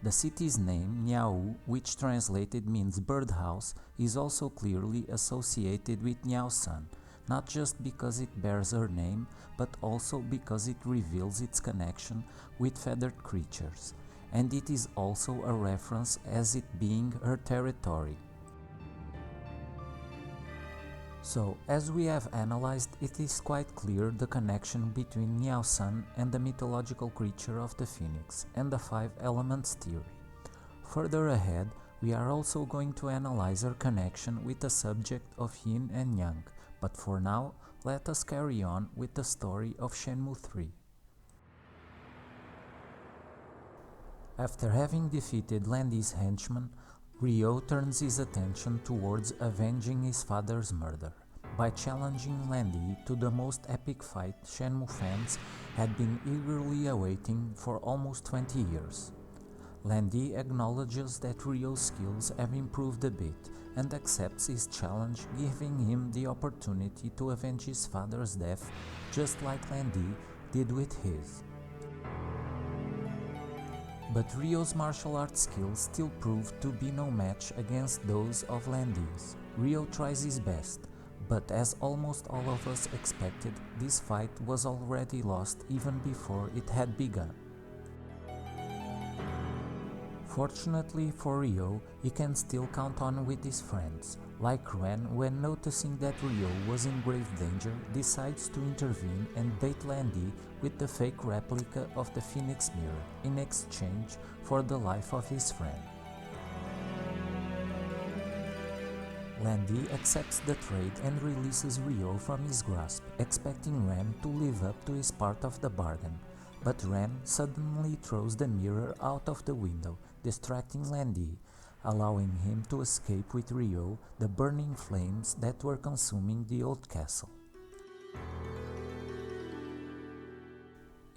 The city's name, Niaowu, which translated means birdhouse, is also clearly associated with Niao's son, not just because it bears her name, but also because it reveals its connection with feathered creatures, and it is also a reference as it being her territory. So, as we have analyzed, it is quite clear the connection between Niao's son and the mythological creature of the Phoenix and the 5 elements theory. Further ahead, we are also going to analyze her connection with the subject of Yin and Yang, but for now, let us carry on with the story of Shenmue 3. After having defeated Landy's henchmen, Ryo turns his attention towards avenging his father's murder by challenging Landy to the most epic fight Shenmue fans had been eagerly awaiting for almost 20 years. Landy acknowledges that Ryo's skills have improved a bit and accepts his challenge, giving him the opportunity to avenge his father's death just like Landy did with his. But Ryo's martial arts skills still proved to be no match against those of Landy's. Ryo tries his best, but as almost all of us expected, this fight was already lost even before it had begun. Fortunately for Ryo, he can still count on with his friends, like Ren, when noticing that Ryo was in grave danger, decides to intervene and bait Landy with the fake replica of the Phoenix Mirror in exchange for the life of his friend. Landy accepts the trade and releases Ryo from his grasp, expecting Ren to live up to his part of the bargain. But Ren suddenly throws the mirror out of the window, distracting Landy, allowing him to escape with Ryo the burning flames that were consuming the old castle.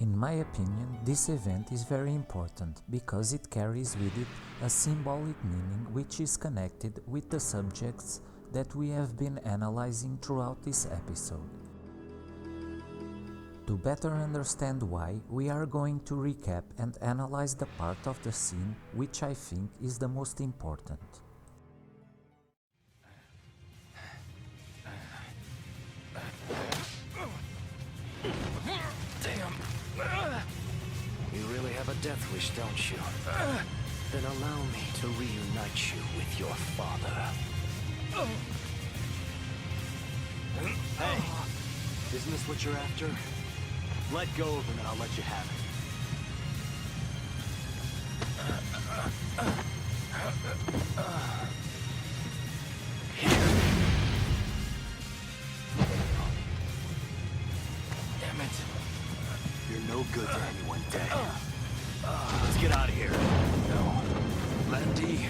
In my opinion, this event is very important because it carries with it a symbolic meaning which is connected with the subjects that we have been analyzing throughout this episode. To better understand why, we are going to recap and analyze the part of the scene which I think is the most important. Damn. You really have a death wish, don't you? Then allow me to reunite you with your father. Hey, isn't this what you're after? Let go of him and I'll let you have it. Damn it. You're no good to anyone dead. Let's get out of here. No. Landy.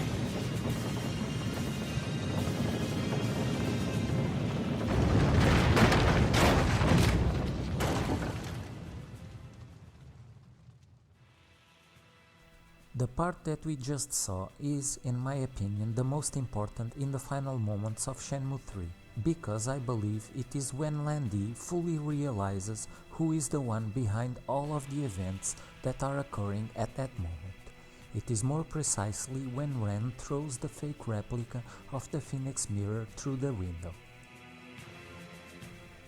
The part that we just saw is, in my opinion, the most important in the final moments of Shenmue 3, because I believe it is when Landy fully realizes who is the one behind all of the events that are occurring at that moment. It is more precisely when Ren throws the fake replica of the Phoenix Mirror through the window.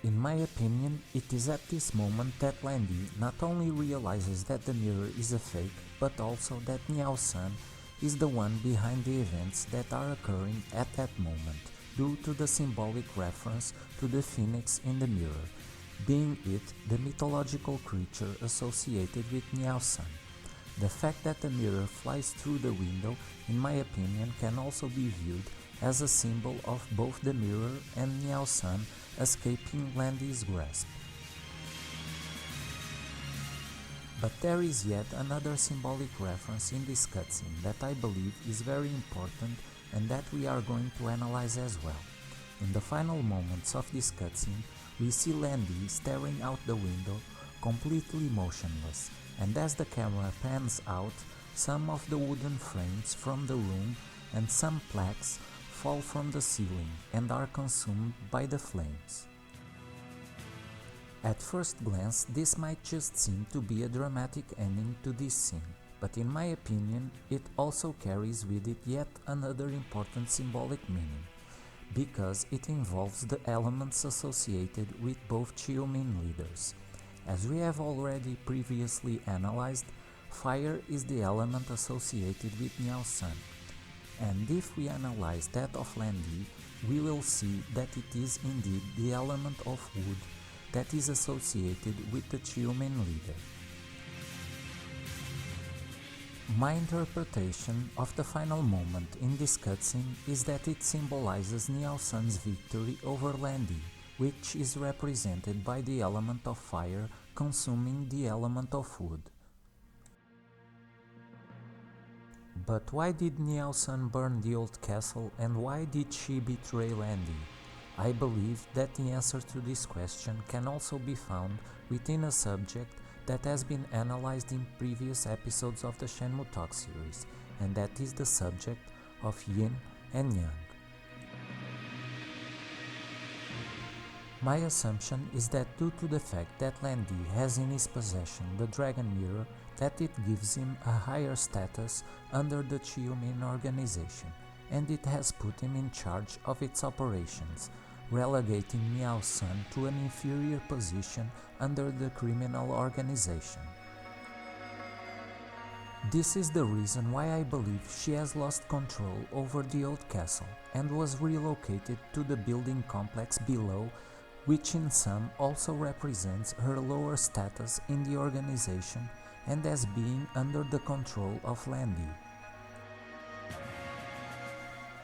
In my opinion, it is at this moment that Landy not only realizes that the mirror is a fake, but also that Niaowu-san is the one behind the events that are occurring at that moment, due to the symbolic reference to the phoenix in the mirror, being it the mythological creature associated with Niaowu-san. The fact that the mirror flies through the window, in my opinion, can also be viewed as a symbol of both the mirror and Niaowu-san escaping Landy's grasp. But there is yet another symbolic reference in this cutscene that I believe is very important and that we are going to analyze as well. In the final moments of this cutscene, we see Landy staring out the window, completely motionless, and as the camera pans out, some of the wooden frames from the room and some plaques fall from the ceiling and are consumed by the flames. At first glance, this might just seem to be a dramatic ending to this scene, but in my opinion, it also carries with it yet another important symbolic meaning, because it involves the elements associated with both Chiyomin leaders. As we have already previously analyzed, fire is the element associated with Niaowu-san, and if we analyze that of Landy, we will see that it is indeed the element of wood that is associated with the Chiyomin leader. My interpretation of the final moment in this cutscene is that it symbolizes Niaowu-san's victory over Landy, which is represented by the element of fire consuming the element of wood. But why did Niaowu-san burn the old castle and why did she betray Landy? I believe that the answer to this question can also be found within a subject that has been analyzed in previous episodes of the Shenmue Talk Series, and that is the subject of Yin and Yang. My assumption is that due to the fact that Landy has in his possession the Dragon Mirror, that it gives him a higher status under the Chiyomin organization, and it has put him in charge of its operations, relegating Niaowu-san to an inferior position under the criminal organization. This is the reason why I believe she has lost control over the old castle and was relocated to the building complex below, which in sum also represents her lower status in the organization and as being under the control of Landy.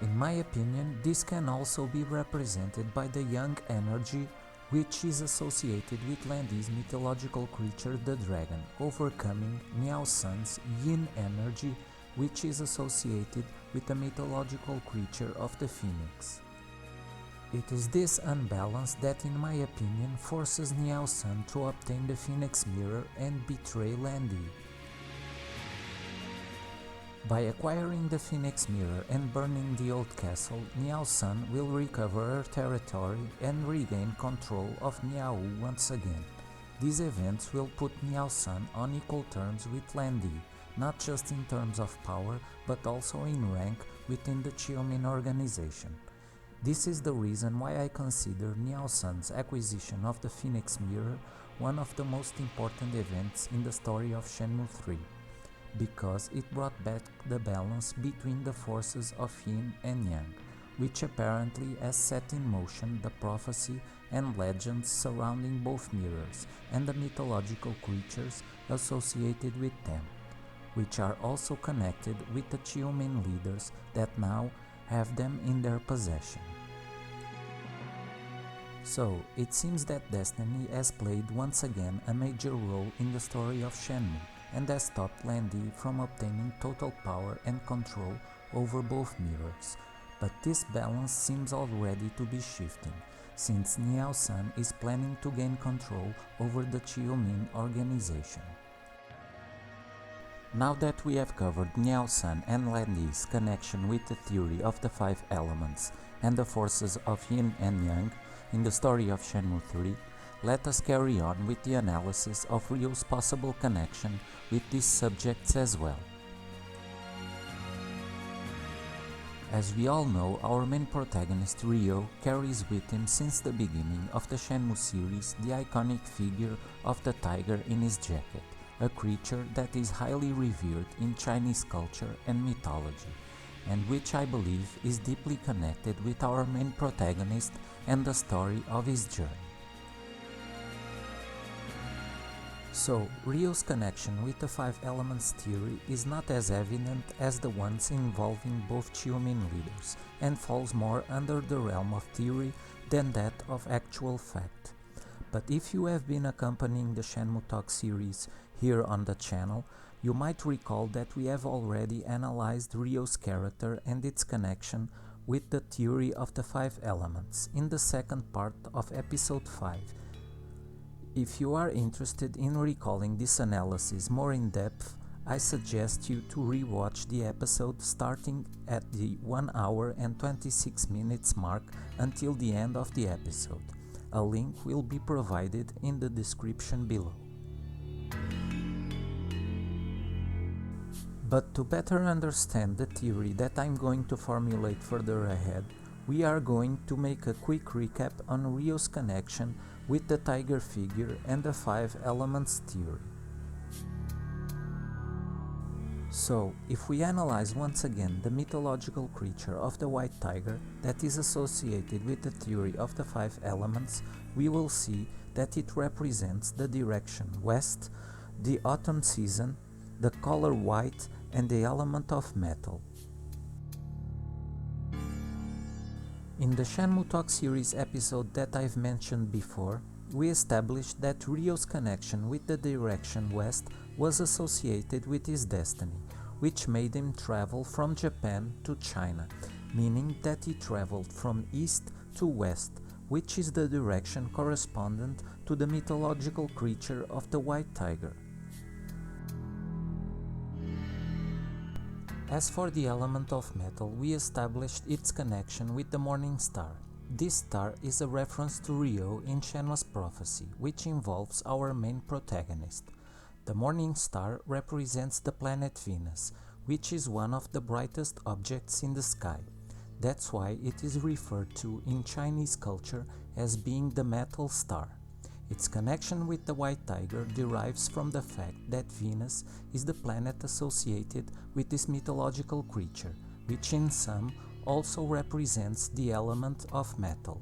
In my opinion, this can also be represented by the Yang energy, which is associated with Landy's mythological creature the dragon, overcoming Niaowu-san's Yin energy, which is associated with the mythological creature of the phoenix. It is this unbalance that, in my opinion, forces Niaowu-san to obtain the Phoenix Mirror and betray Landy. By acquiring the Phoenix Mirror and burning the old castle, Niaowu-san will recover her territory and regain control of Niaowu once again. These events will put Niaowu-san on equal terms with Landy, not just in terms of power, but also in rank within the Chiyomin organization. This is the reason why I consider Niaowu-san's acquisition of the Phoenix Mirror one of the most important events in the story of Shenmue 3. Because it brought back the balance between the forces of Yin and Yang, which apparently has set in motion the prophecy and legends surrounding both mirrors and the mythological creatures associated with them, which are also connected with the Chiyomin leaders that now have them in their possession. So, it seems that destiny has played once again a major role in the story of Shenmue, and has stopped Landy from obtaining total power and control over both mirrors. But this balance seems already to be shifting, since Niaowu-san is planning to gain control over the Chiyomin organization. Now that we have covered Niaowu-san and Landy's connection with the theory of the 5 elements and the forces of Yin and Yang in the story of Shenmue 3, let us carry on with the analysis of Ryo's possible connection with these subjects as well. As we all know, our main protagonist Ryo carries with him since the beginning of the Shenmue series the iconic figure of the tiger in his jacket, a creature that is highly revered in Chinese culture and mythology, and which I believe is deeply connected with our main protagonist and the story of his journey. So, Ryo's connection with the 5 elements theory is not as evident as the ones involving both Chiyomin leaders, and falls more under the realm of theory than that of actual fact. But if you have been accompanying the Shenmue Talk series here on the channel, you might recall that we have already analyzed Ryo's character and its connection with the theory of the 5 elements in the second part of episode 5. If you are interested in recalling this analysis more in depth, I suggest you to rewatch the episode starting at the 1 hour and 26 minutes mark until the end of the episode. A link will be provided in the description below. But to better understand the theory that I'm going to formulate further ahead, we are going to make a quick recap on Ryo's connection with the tiger figure and the 5 elements theory. So, if we analyze once again the mythological creature of the white tiger that is associated with the theory of the 5 elements, we will see that it represents the direction west, the autumn season, the color white, and the element of metal. In the Shenmue Talk series episode that I've mentioned before, we established that Ryo's connection with the direction west was associated with his destiny, which made him travel from Japan to China, meaning that he traveled from east to west, which is the direction correspondent to the mythological creature of the white tiger. As for the element of metal, we established its connection with the morning star. This star is a reference to Ryo in Shenmue's prophecy, which involves our main protagonist. The morning star represents the planet Venus, which is one of the brightest objects in the sky. That's why it is referred to in Chinese culture as being the metal star. Its connection with the white tiger derives from the fact that Venus is the planet associated with this mythological creature, which in sum also represents the element of metal.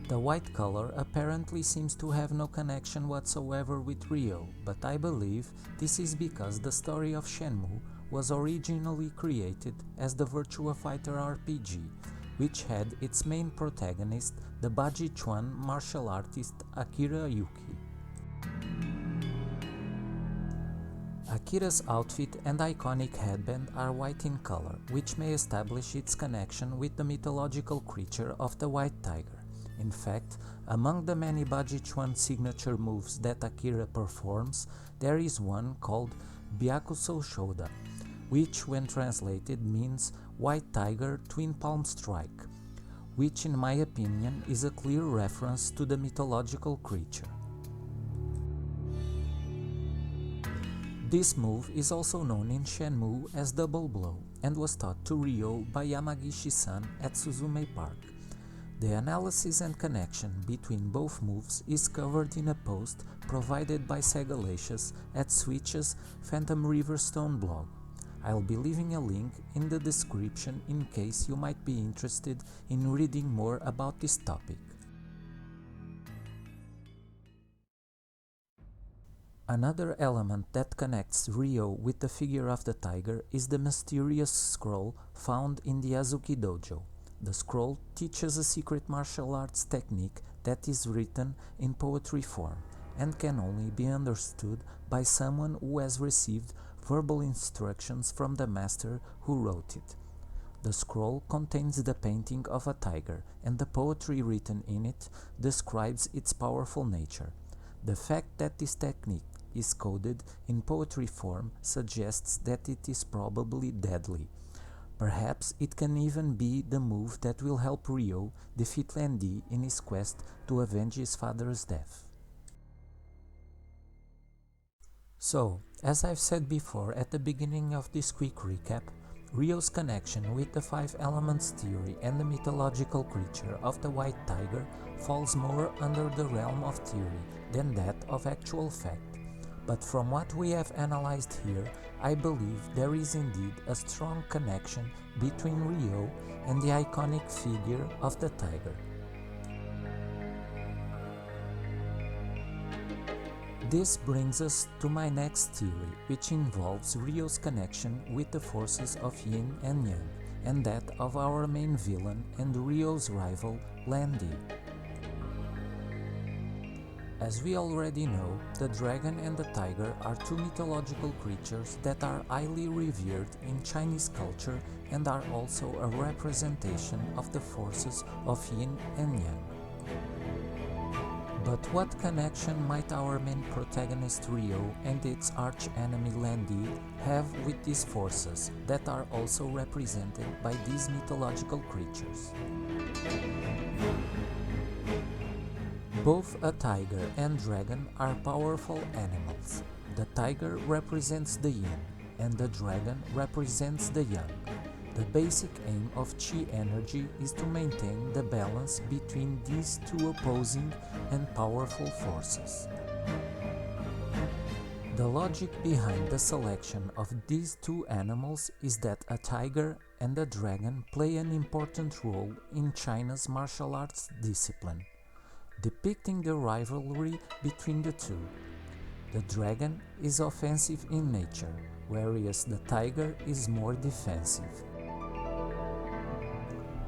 The white color apparently seems to have no connection whatsoever with Ryo, but I believe this is because the story of Shenmue was originally created as the Virtua Fighter RPG, which had its main protagonist, the Bajichuan martial artist Akira Yuki. Akira's outfit and iconic headband are white in color, which may establish its connection with the mythological creature of the white tiger. In fact, among the many Bajichuan signature moves that Akira performs, there is one called Byakuso Shoda, which when translated means White Tiger Twin Palm Strike, which in my opinion is a clear reference to the mythological creature. This move is also known in Shenmue as Double Blow and was taught to Ryo by Yamagishi-san at Suzume Park. The analysis and connection between both moves is covered in a post provided by Segalicious at Switch's Phantom River Stone blog. I'll be leaving a link in the description in case you might be interested in reading more about this topic. Another element that connects Ryo with the figure of the tiger is the mysterious scroll found in the Hazuki dojo. The scroll teaches a secret martial arts technique that is written in poetry form and can only be understood by someone who has received verbal instructions from the master who wrote it. The scroll contains the painting of a tiger, and the poetry written in it describes its powerful nature. The fact that this technique is coded in poetry form suggests that it is probably deadly. Perhaps it can even be the move that will help Ryo defeat Lan Di in his quest to avenge his father's death. So, as I've said before at the beginning of this quick recap, Ryo's connection with the Five Elements theory and the mythological creature of the White Tiger falls more under the realm of theory than that of actual fact. But from what we have analyzed here, I believe there is indeed a strong connection between Ryo and the iconic figure of the tiger. This brings us to my next theory, which involves Ryo's connection with the forces of Yin and Yang, and that of our main villain and Ryo's rival, Lan Di. As we already know, the dragon and the tiger are two mythological creatures that are highly revered in Chinese culture and are also a representation of the forces of Yin and Yang. But what connection might our main protagonist Ryo and its arch-enemy Lan Di have with these forces that are also represented by these mythological creatures? Both a tiger and dragon are powerful animals. The tiger represents the yin, and the dragon represents the yang. The basic aim of Qi energy is to maintain the balance between these two opposing and powerful forces. The logic behind the selection of these two animals is that a tiger and a dragon play an important role in China's martial arts discipline, depicting the rivalry between the two. The dragon is offensive in nature, whereas the tiger is more defensive.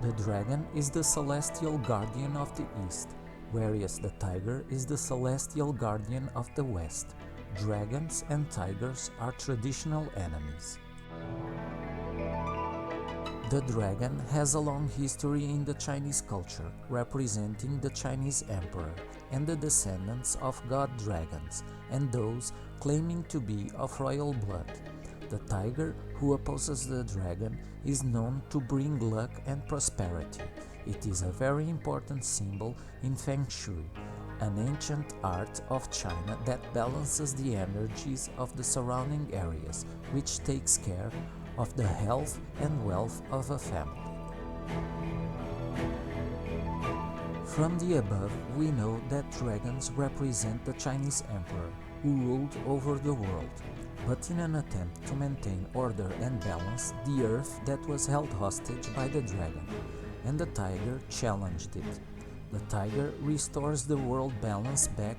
The dragon is the celestial guardian of the east, whereas the tiger is the celestial guardian of the west. Dragons and tigers are traditional enemies. The dragon has a long history in the Chinese culture, representing the Chinese emperor and the descendants of god dragons, and those claiming to be of royal blood. The tiger, who opposes the dragon, is known to bring luck and prosperity. It is a very important symbol in Feng Shui, an ancient art of China that balances the energies of the surrounding areas, which takes care of the health and wealth of a family. From the above, we know that dragons represent the Chinese emperor, who ruled over the world. But in an attempt to maintain order and balance, the earth that was held hostage by the dragon, and the tiger challenged it. The tiger restores the world balance back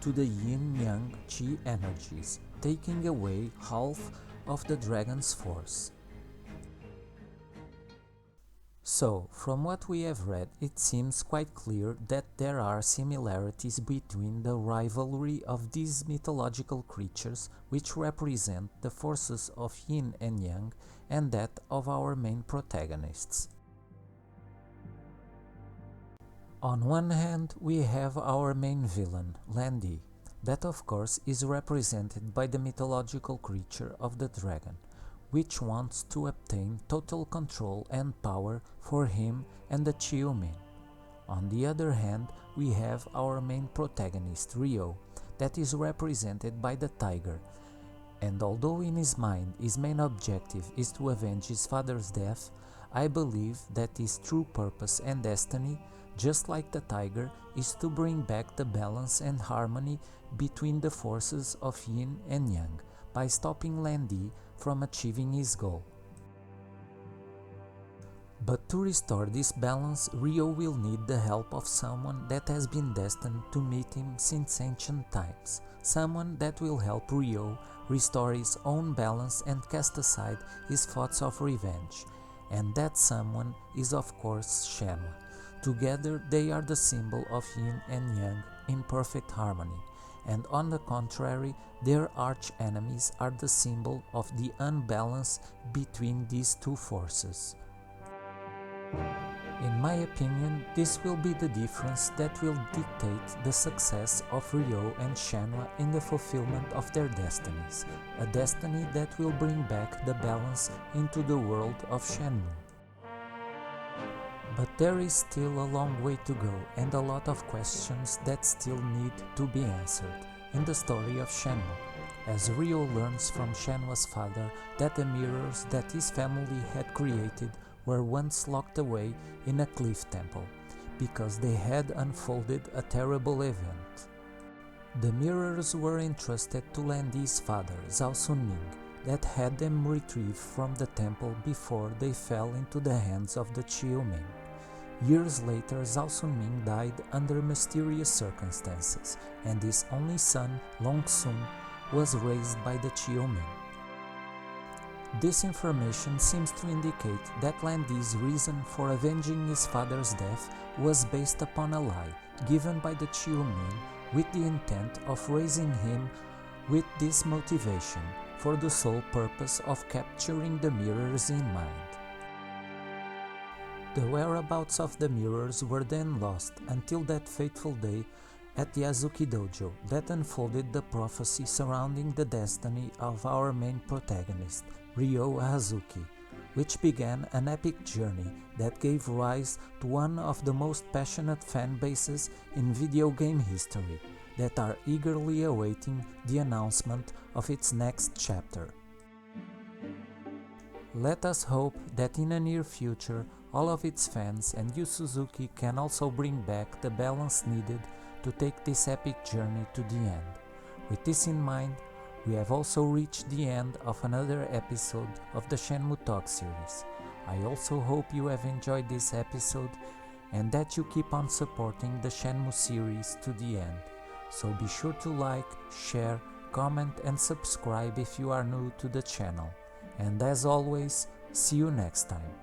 to the Yin-Yang Qi energies, taking away half of the dragon's force. So, from what we have read, it seems quite clear that there are similarities between the rivalry of these mythological creatures, which represent the forces of Yin and Yang, and that of our main protagonists. On one hand, we have our main villain, Lan Di. That of course is represented by the mythological creature of the dragon, which wants to obtain total control and power for him and the Chiu-Min. On the other hand, we have our main protagonist, Ryo, that is represented by the tiger, and although in his mind his main objective is to avenge his father's death, I believe that his true purpose and destiny, just like the tiger, is to bring back the balance and harmony between the forces of Yin and Yang by stopping Lan Di from achieving his goal. But to restore this balance, Ryo will need the help of someone that has been destined to meet him since ancient times, someone that will help Ryo restore his own balance and cast aside his thoughts of revenge, and that someone is of course Shenmue. Together they are the symbol of Yin and Yang in perfect harmony, and on the contrary, their arch-enemies are the symbol of the unbalance between these two forces. In my opinion, this will be the difference that will dictate the success of Ryo and Shenmue in the fulfillment of their destinies, a destiny that will bring back the balance into the world of Shenmue. But there is still a long way to go and a lot of questions that still need to be answered in the story of Shenmue, as Ryo learns from Shenmue's father that the mirrors that his family had created were once locked away in a cliff temple, because they had unfolded a terrible event. The mirrors were entrusted to Lan Di's father, Zhao Sunming, that had them retrieved from the temple before they fell into the hands of the Chiu-Min. Years later, Zhao Sunming died under mysterious circumstances, and his only son, Long Sun, was raised by the Chiu-Min. This information seems to indicate that Lan Di's reason for avenging his father's death was based upon a lie given by the Chiu-Min with the intent of raising him with this motivation for the sole purpose of capturing the mirrors in mind. The whereabouts of the mirrors were then lost until that fateful day at the Hazuki dojo that unfolded the prophecy surrounding the destiny of our main protagonist, Ryo Hazuki, which began an epic journey that gave rise to one of the most passionate fan bases in video game history that are eagerly awaiting the announcement of its next chapter. Let us hope that in the near future all of its fans and Yu Suzuki can also bring back the balance needed to take this epic journey to the end. With this in mind, we have also reached the end of another episode of the Shenmue Talk Series. I also hope you have enjoyed this episode and that you keep on supporting the Shenmue series to the end. So be sure to like, share, comment and subscribe if you are new to the channel. And as always, see you next time.